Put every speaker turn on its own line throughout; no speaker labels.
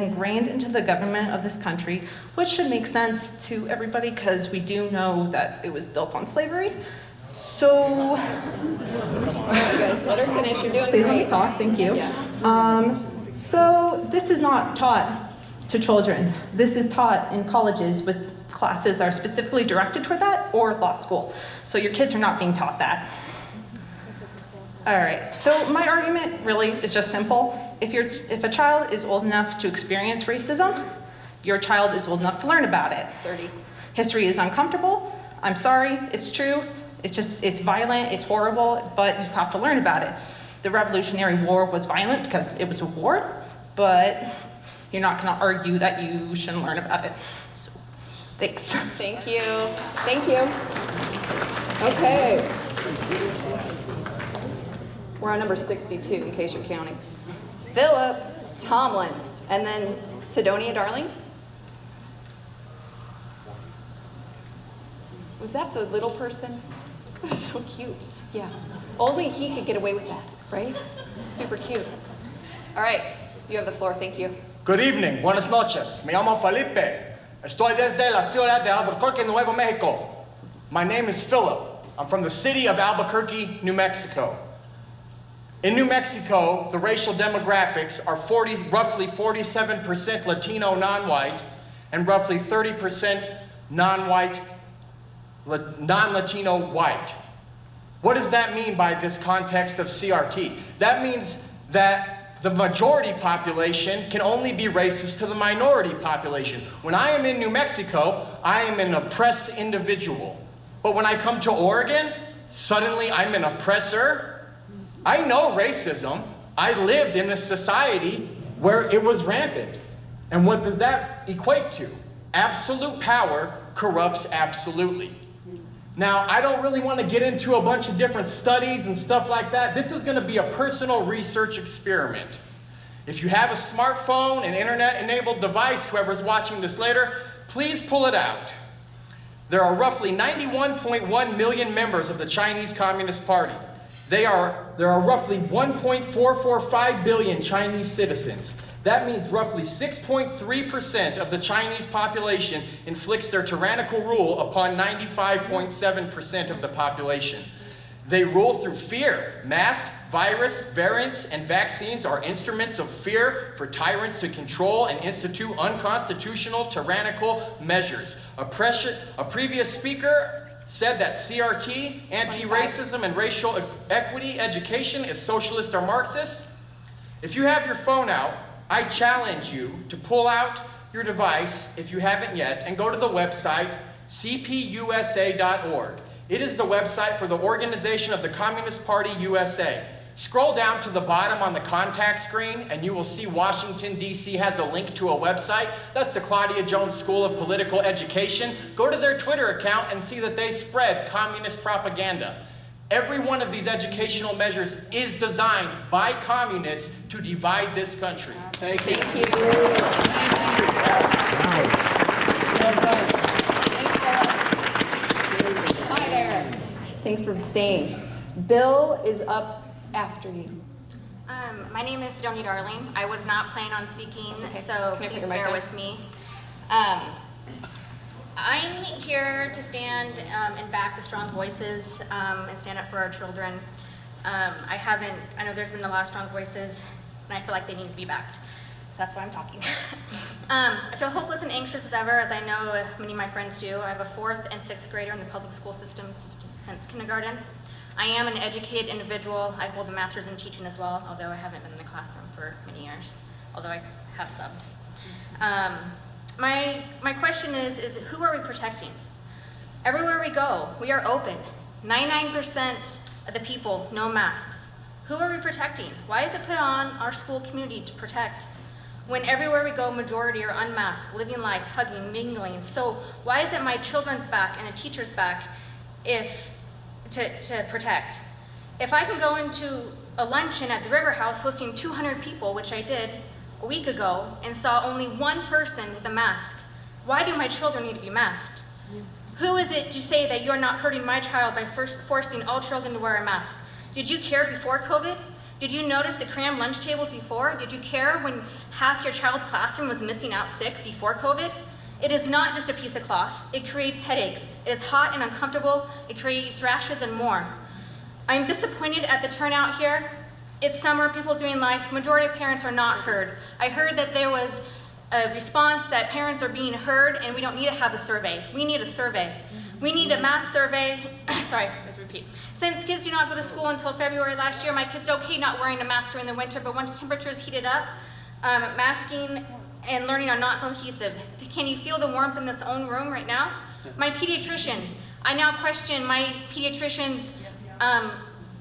ingrained into the government of this country, which should make sense to everybody because we do know that it was built on slavery. So,
Good. Let her finish. You're doing
please let me
great.
talk, thank you.
Yeah.
So this is not taught to children. This is taught in colleges with classes that are specifically directed toward that, or law school. So your kids are not being taught that. All right, so my argument really is just simple. If a child is old enough to experience racism, your child is old enough to learn about it.
30.
History is uncomfortable. I'm sorry, it's true. It's violent, it's horrible, but you have to learn about it. The Revolutionary War was violent because it was a war, but you're not gonna argue that you shouldn't learn about it. So, thanks.
Thank you. Thank you. Okay. We're on number 62, in case you're counting. Philip Tomlin, and then Sidonia Darling. Was that the little person? So cute. Yeah. Only he could get away with that, right? Super cute. All right, you have the floor. Thank you.
Good evening, buenas noches. Me llamo Felipe. Estoy desde la ciudad de Albuquerque, Nuevo Mexico. My name is Philip. I'm from the city of Albuquerque, New Mexico. In New Mexico, the racial demographics are roughly 47% Latino non-white and roughly 30% non-Latino white. What does that mean by this context of CRT? That means that the majority population can only be racist to the minority population. When I am in New Mexico, I am an oppressed individual. But when I come to Oregon, suddenly I'm an oppressor. I know racism. I lived in a society where it was rampant. And what does that equate to? Absolute power corrupts absolutely. Now, I don't really want to get into a bunch of different studies and stuff like that. This is going to be a personal research experiment. If you have a smartphone, an internet-enabled device, whoever's watching this later, please pull it out. There are roughly 91.1 million members of the Chinese Communist Party. There are roughly 1.445 billion Chinese citizens. That means roughly 6.3% of the Chinese population inflicts their tyrannical rule upon 95.7% of the population. They rule through fear. Masks, virus, variants, and vaccines are instruments of fear for tyrants to control and institute unconstitutional, tyrannical measures. A previous speaker said that CRT, anti-racism, and racial equity education is socialist or Marxist. If you have your phone out, I challenge you to pull out your device, if you haven't yet, and go to the website cpusa.org. It is the website for the Organization of the Communist Party USA. Scroll down to the bottom on the contact screen and you will see Washington, D.C. has a link to a website. That's the Claudia Jones School of Political Education. Go to their Twitter account and see that they spread communist propaganda. Every one of these educational measures is designed by communists to divide this country.
Thank you. Hi there. Thanks for staying. Bill is up after you.
My name is Sidonia Darling. I was not planning on speaking,
Okay.
so
Can I put
please
your mic
bear
down?
with me. I'm here to stand and back the strong voices and stand up for our children. I know there's been a lot of strong voices, and I feel like they need to be backed. So that's why I'm talking. I feel hopeless and anxious as ever, as I know many of my friends do. I have a 4th and 6th grader in the public school system since kindergarten. I am an educated individual. I hold a master's in teaching as well, although I haven't been in the classroom for many years, although I have subbed. My question is who are we protecting? Everywhere we go, we are open. 99% of the people, no masks. Who are we protecting? Why is it put on our school community to protect? When everywhere we go, majority are unmasked, living life, hugging, mingling. So why is it my children's back and a teacher's back to protect? If I can go into a luncheon at the River House hosting 200 people, which I did a week ago, and saw only one person with a mask, why do my children need to be masked? Who is it to say that you're not hurting my child by forcing all children to wear a mask? Did you care before COVID? Did you notice the crammed lunch tables before? Did you care when half your child's classroom was missing out sick before COVID? It is not just a piece of cloth. It creates headaches. It is hot and uncomfortable. It creates rashes and more. I'm disappointed at the turnout here. It's summer, people doing life. Majority of parents are not heard. I heard that there was a response that parents are being heard and we don't need to have a survey. We need a survey. We need a mass survey. Sorry, let's repeat. Since kids do not go to school until February last year, my kids did okay not wearing a mask during the winter, but once temperatures heated up, masking and learning are not cohesive. Can you feel the warmth in this own room right now? My pediatrician, I now question my pediatrician's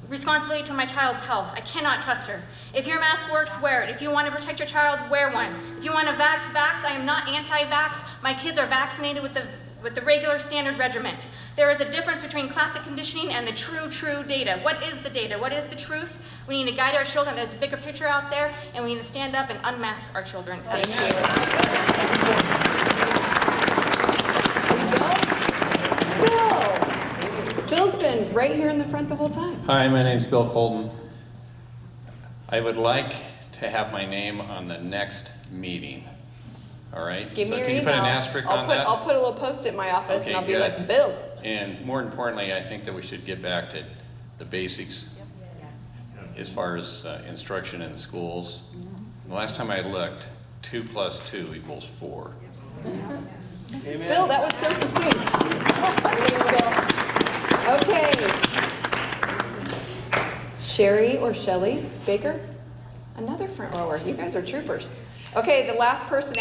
responsibility to my child's health. I cannot trust her. If your mask works, wear it. If you want to protect your child, wear one. If you want to vax. I am not anti-vax. My kids are vaccinated with the regular standard regimen. There is a difference between classic conditioning and the true data. What is the data? What is the truth? We need to guide our children. There's a bigger picture out there, and we need to stand up and unmask our children. Thank
you. Bill's been right here in the front the whole time.
Hi, my name's Bill Colton. I would like to have my name on the next meeting. All right?
Give me your
can you
email.
put an asterisk on that?
I'll put a little post-it in my office
Okay,
and I'll be
good.
like, Bill.
And more importantly, I think that we should get back to the basics as far as instruction in the schools. The last time I looked, 2 + 2 = 4.
Bill, that was so succinct. Your name, Bill. Okay. Sherry or Shelley Baker? Another front rower. You guys are troopers. Okay, the last person